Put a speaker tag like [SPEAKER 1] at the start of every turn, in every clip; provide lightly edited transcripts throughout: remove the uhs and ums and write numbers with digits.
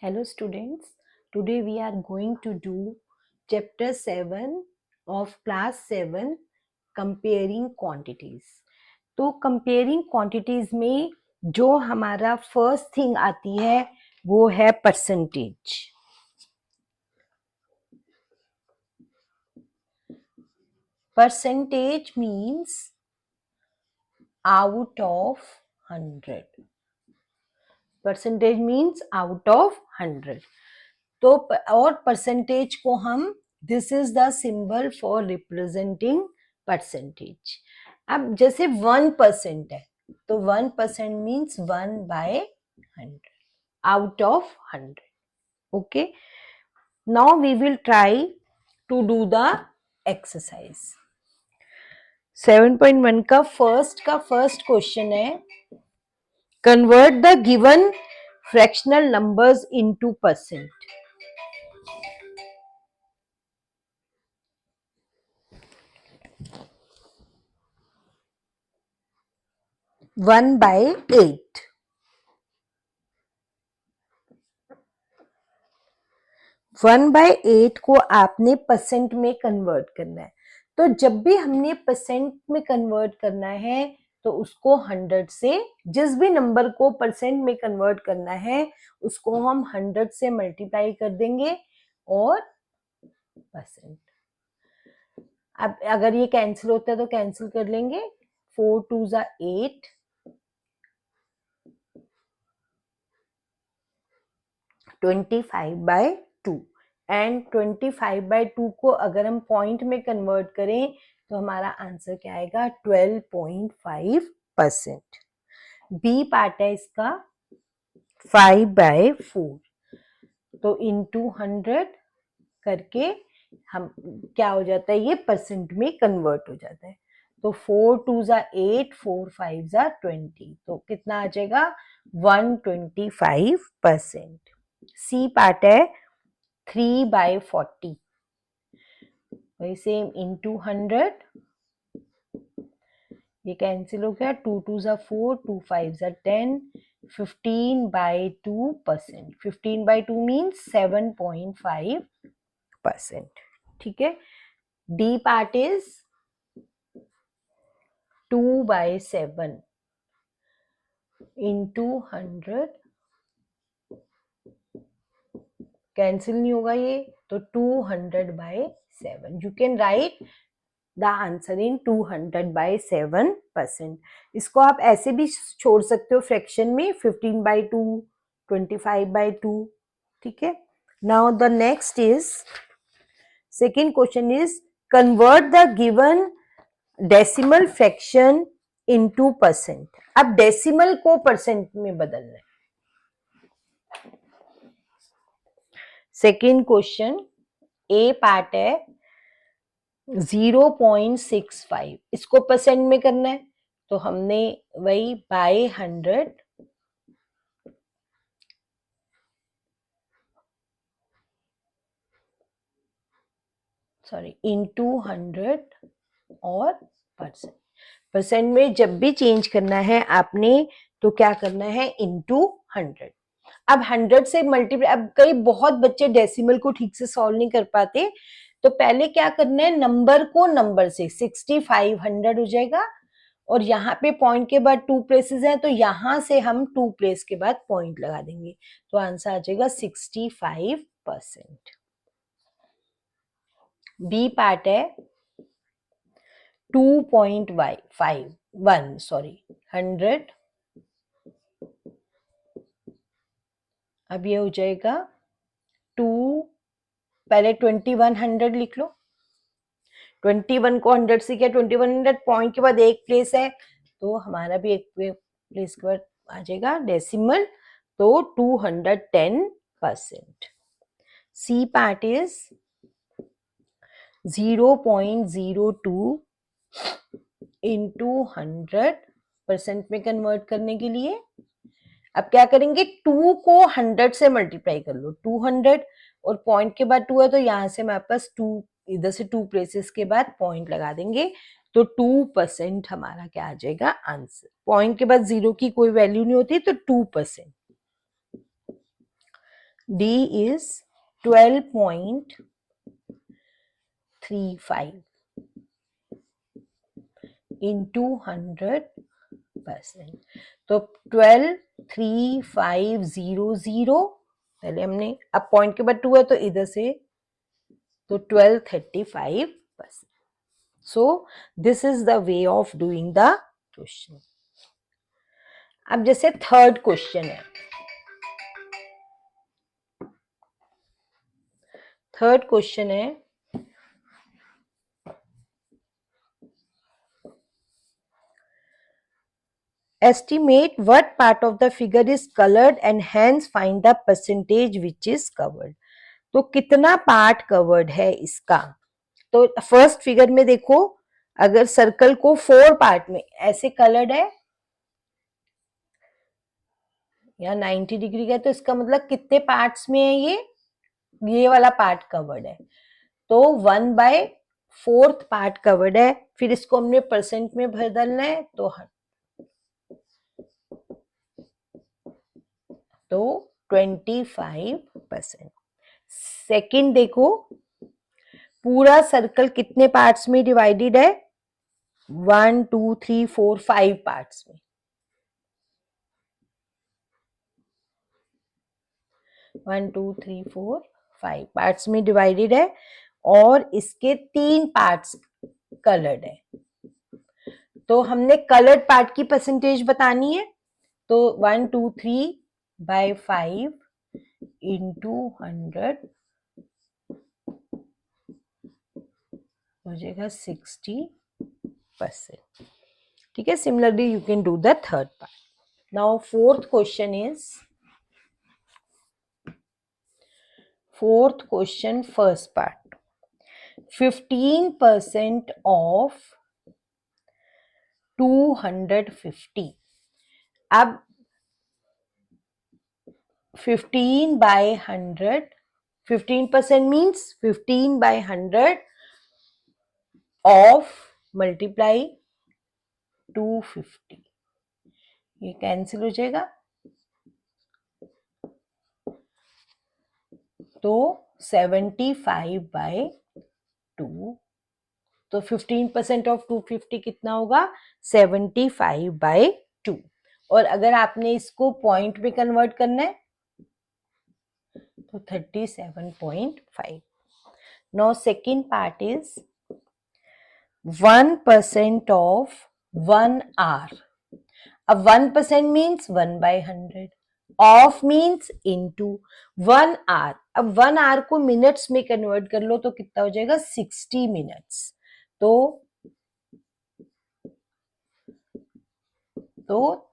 [SPEAKER 1] Hello students, today we are going to do chapter 7 of class 7 comparing quantities. तो comparing quantities में जो हमारा first thing आती है वो है percentage. Percentage means out of 100. Percentage means out of 100. तो और परसेंटेज को हम this is the symbol for representing percentage. अब जैसे 1% है तो 1% means 1/100 out of 100. Okay, now we will try to do the exercise. 7.1 का फर्स्ट क्वेश्चन है, convert the given fractional numbers into percent. 1/8. 1/8 को आपने परसेंट में कन्वर्ट करना है. तो जब भी हमने परसेंट में कन्वर्ट करना है तो उसको 100 से, जिस भी नंबर को परसेंट में कन्वर्ट करना है उसको हम 100 से मल्टीप्लाई कर देंगे और परसेंट. अब अगर ये कैंसिल होता है तो कैंसिल कर लेंगे. 4 2 ज़ा 8, 25/2 एंड 25/2 को अगर हम पॉइंट में कन्वर्ट करें तो हमारा आंसर क्या आएगा? 12.5%. बी पार्ट है इसका 5/4. तो इनटू 100 करके हम क्या हो जाता है, ये परसेंट में कन्वर्ट हो जाता है. तो 4 2 ज़ा 8, 4 5 ज़ा 20, तो कितना आ जाएगा? 125%. सी पार्ट है 3/40. वही सेम इनटू 100, ये कैंसिल हो गया. 2 2 ज़ा 4, 2 5 ज़ा 10, 15/2%. 15/2 मीन्स 7.5%. ठीक है. D part is 2/7 into 100, cancel नहीं होगा ये, तो 200/7. You can write the answer in 200/7%. इसको आप ऐसे भी छोड़ सकते हो फ्रैक्शन में, 15/2, 25/2. ठीक है. Now the next is, second question is, convert the given decimal fraction into percent. अब डेसिमल को परसेंट में बदलना है. सेकेंड क्वेश्चन, ए पार्ट है 0.65, इसको परसेंट में करना है. तो हमने वही बाय 100 इनटू 100 और परसेंट. परसेंट में जब भी चेंज करना है आपने तो क्या करना है? इनटू 100. अब 100 से मल्टीप्लाई, अब कई बहुत बच्चे डेसिमल को ठीक से सॉल्व नहीं कर पाते, तो पहले क्या करना है, नंबर को नंबर से 6500 हो जाएगा. और यहाँ पे पॉइंट के बाद 2 प्लेसेस हैं तो यहां से हम 2 प्लेस के बाद पॉइंट लगा देंगे. तो आंसर आ जाएगा 65%. बी पार्ट है 2.51, 100. अब ये हो जाएगा 2, पहले 2100 लिख लो. 21 को 100 से किया, 2100 पॉइंट के बाद एक प्लेस है तो हमारा भी एक प्लेस के बाद आ जाएगा डेसिमल, तो 210%. सी पार्ट इज 0.02 इंटू 100% में कन्वर्ट करने के लिए अब क्या करेंगे, 2 को 100 से मल्टीप्लाई कर लो. 200 और पॉइंट के बाद 2 है तो यहां से हमारे पास 2, इधर से 2 प्लेसेस के बाद पॉइंट लगा देंगे. तो 2% हमारा क्या आ जाएगा आंसर. पॉइंट के बाद 0 की कोई वैल्यू नहीं होती तो 2%. D is 12.35 into 100%. तो 123500, पहले हमने, अब पॉइंट के बाद 2 है तो इधर से, तो 1235%. So this is the way of doing the question. अब जैसे थर्ड क्वेश्चन है, थर्ड क्वेश्चन है estimate what part of the figure is colored and hence find the percentage which is covered. तो कितना पार्ट कवर्ड है इसका, तो first figure में देखो, अगर सर्कल को 4 पार्ट में ऐसे कलर्ड है या 90 डिग्री का, तो इसका मतलब कितने पार्ट्स में है, ये वाला पार्ट कवर्ड है, तो 1/4 पार्ट कवर्ड है. फिर इसको हमने परसेंट में बदलना है, तो 25%. सेकंड देखो, पूरा सर्कल कितने पार्ट्स में डिवाइडेड है, 1 2 3 4 5 पार्ट्स में, 1 2 3 4 5 पार्ट्स में डिवाइडेड है, और इसके 3 पार्ट्स कलर्ड है. तो हमने कलर्ड पार्ट की परसेंटेज बतानी है, तो 123/5 into 100 हो जाएगा 60%. ठीक है. Similarly you can do the third part. Now fourth question first part, 15% of 250. अब 15/100, 15% means 15/100 of multiply 250. ये कैंसिल हो जाएगा, तो 75/2. तो 15% ऑफ 250 कितना होगा, 75/2. और अगर आपने इसको पॉइंट में कन्वर्ट करना है तो 37.5. Now second part is 1% of 1 hour. अब 1% means 1/100, of means into 1 hour. अब 1 आवर को मिनट्स में कन्वर्ट कर लो तो कितना हो जाएगा, 60 मिनट्स. तो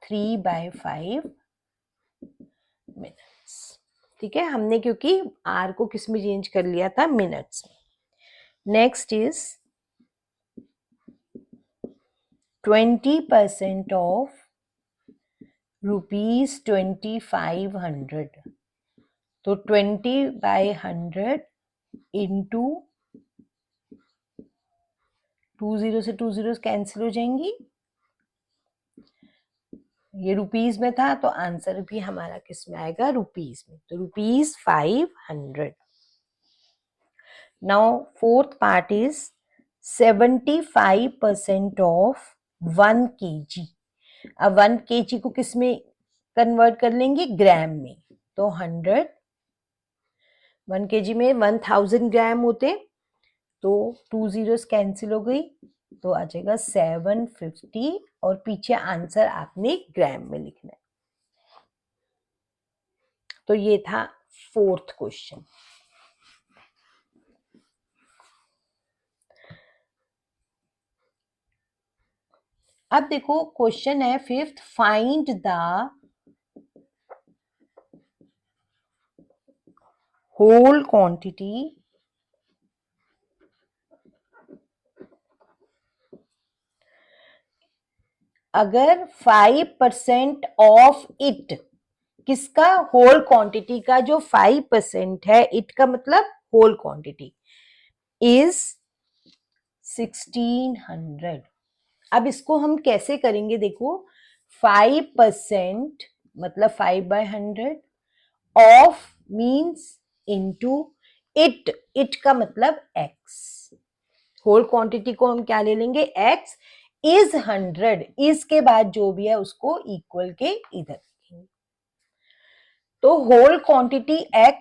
[SPEAKER 1] 3/5 मिनट्स. ठीक है, हमने क्योंकि आर को किस में चेंज कर लिया था, मिनट्स में. Next is 20% of ₹2500. तो 20/100 इंटू 20 से 20 कैंसिल हो जाएंगी, ये रुपीज में था तो आंसर भी हमारा किस में आएगा, रुपीज में. तो ₹500. Now fourth part is 75% of 1 kg. अब 1 kg को किस में कन्वर्ट कर लेंगे, ग्राम में. तो 100, 1 kg में 1000 ग्राम होते, तो 2 zeros कैंसिल हो गई, तो आ जाएगा 750. और पीछे आंसर आपने ग्राम में लिखना है. तो ये था फोर्थ क्वेश्चन. अब देखो क्वेश्चन है fifth, find the whole quantity अगर 5% ऑफ इट, किसका, होल क्वांटिटी का जो 5% है, इट का मतलब होल क्वांटिटी, इज 1600. अब इसको हम कैसे करेंगे, देखो 5% मतलब 5/100 ऑफ मीन्स इनटू इट का मतलब x। होल क्वांटिटी को हम क्या ले लेंगे, x इज 100, इज के बाद जो भी है उसको इक्वल के इधर। तो होल क्वांटिटी x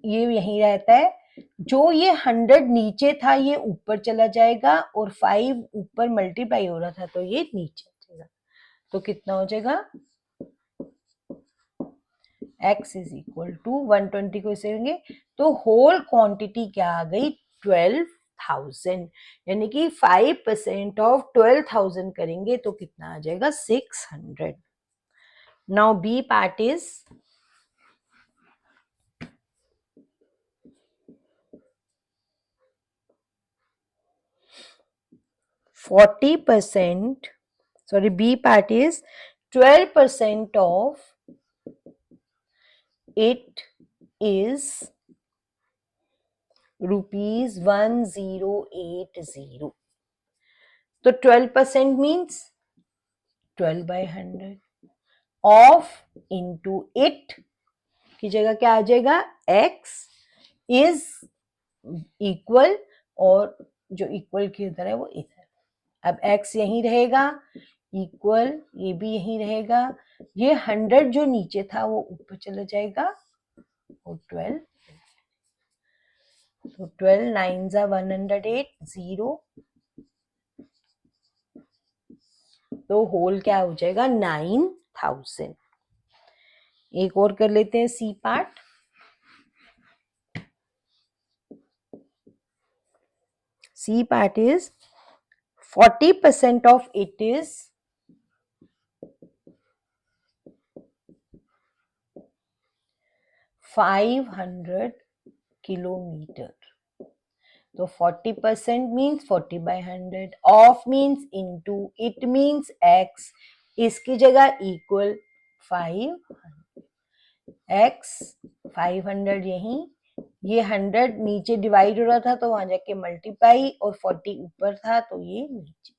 [SPEAKER 1] ये यहीं रहता है, जो ये 100 नीचे था ये ऊपर चला जाएगा और 5 ऊपर मल्टीप्लाई हो रहा था तो ये नीचे जाएगा। तो कितना हो जाएगा, x इज इक्वल टू 120 को इसे लेंगे तो होल क्वांटिटी क्या आ गई, 12,000, यानी कि 5% ऑफ 12,000 करेंगे तो कितना आ जाएगा, 600। Now B part is 40%, sorry, B part is 12% of it is rupees 1080. तो 12% means 12 by 100 of into it की जगह क्या आ जाएगा, x is equal, और जो इक्वल की उधर है वो इधर। अब x यहीं रहेगा, इक्वल ये भी यहीं रहेगा, ये 100 जो नीचे था वो ऊपर चला जाएगा और 12, तो 12 9 जा 108, 0, तो होल क्या हो जाएगा, 9000। एक और कर लेते हैं C part. C part is 40% of it is 500 kilometre. तो 40% means 40 by 100, of means into, it means x, इसकी जगह इक्वल 500, x 500 यहीं, ये 100 नीचे डिवाइड हो रहा था तो वहां जाके मल्टीप्लाई, और 40 ऊपर था तो ये नीचे।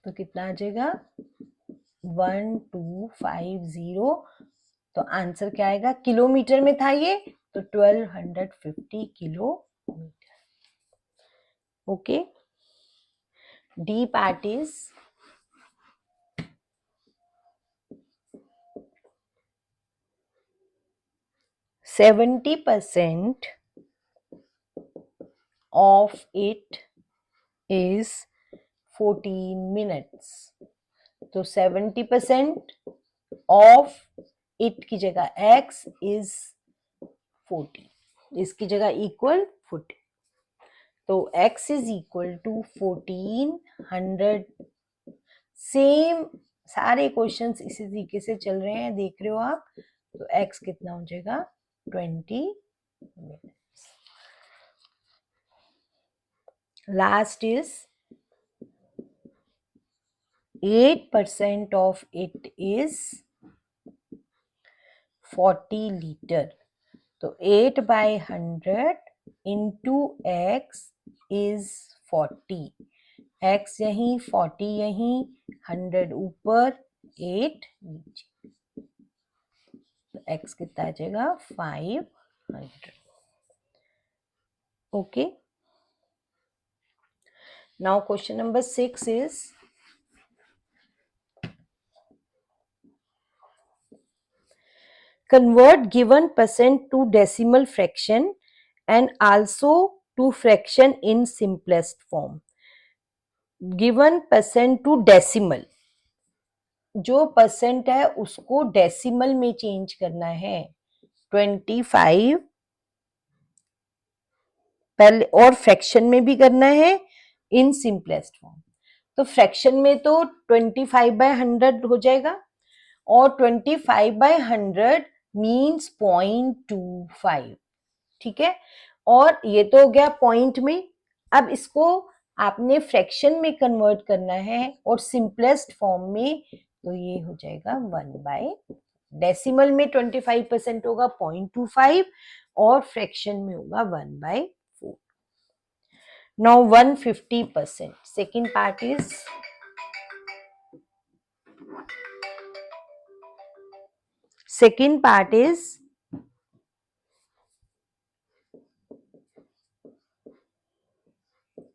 [SPEAKER 1] तो कितना आ जाएगा, 1250। तो आंसर क्या आएगा, किलोमीटर में था ये तो 1250 kilometre. Okay, D part is 70% of it is 14 minutes। तो 70% ऑफ इट की जगह x इज 40, इसकी जगह इक्वल 40, तो x is equal to 1400। Same सारे क्वेश्चंस इसी तरीके से चल रहे हैं, देख रहे हो आप। तो x कितना हो जाएगा, 20 minutes। Last is 8% of it is 40 litre. तो 8 by 100 into x is 40, x यहीं 40 यहीं, 100 ऊपर 8 नीचे, तो x कितना आ जाएगा, 500। Okay, now question number 6 is convert given percent to decimal fraction and also to fraction in simplest form। given percent to decimal, जो परसेंट है उसको डेसिमल में चेंज करना है, 25 पहले, और फ्रैक्शन में भी करना है इन सिंपलेस्ट फॉर्म। तो फ्रैक्शन में तो 25 by 100 हो जाएगा, और 25 by 100 मीन्स 0.25, ठीक है। और ये तो हो गया पॉइंट में। अब इसको आपने फ्रैक्शन में कन्वर्ट करना है और सिंपलेस्ट फॉर्म में, तो ये हो जाएगा 1/, डेसिमल में 25% होगा 0.25 और फ्रैक्शन में होगा 1/4। Now 150%, second part is second part is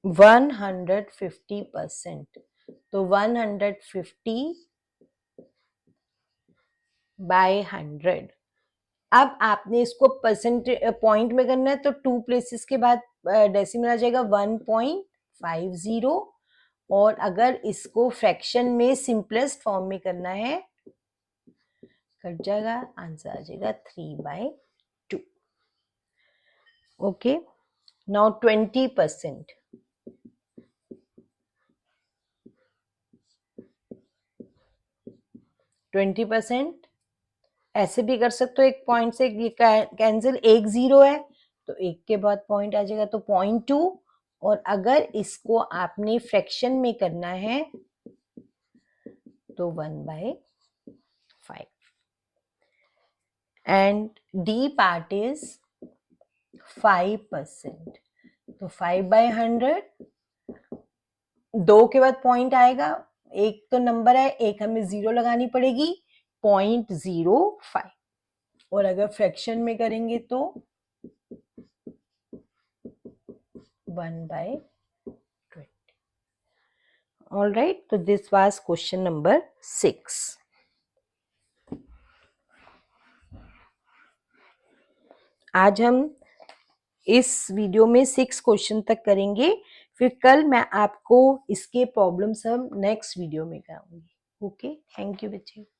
[SPEAKER 1] 150%, तो 150 बाय 100। अब आपने इसको परसेंट पॉइंट में करना है, तो 2 प्लेसेस के बाद डेसिमल आ जाएगा 1.50, और अगर इसको फ्रैक्शन में सिंपलेस्ट फॉर्म में करना है, कट जाएगा, आंसर आ जाएगा 3/2। Okay, now 20%। 20% ऐसे भी कर सकते हो, एक पॉइंट से ये कैंसिल, एक 0 है तो एक के बाद पॉइंट आ जाएगा, तो 0.2, और अगर इसको आपने फ्रैक्शन में करना है तो 1/5। एंड डी पार्ट इज 5%, तो 5/100, 2 के बाद पॉइंट आएगा, एक तो नंबर है, एक हमें 0 लगानी पड़ेगी, 0.05, और अगर फ्रैक्शन में करेंगे तो 1/20। All right, तो this was question number 6. आज हम इस वीडियो में 6 क्वेश्चन तक करेंगे, फिर कल मैं आपको इसके प्रॉब्लम सब नेक्स्ट वीडियो में कराऊंगी। ओके, थैंक यू बच्चे।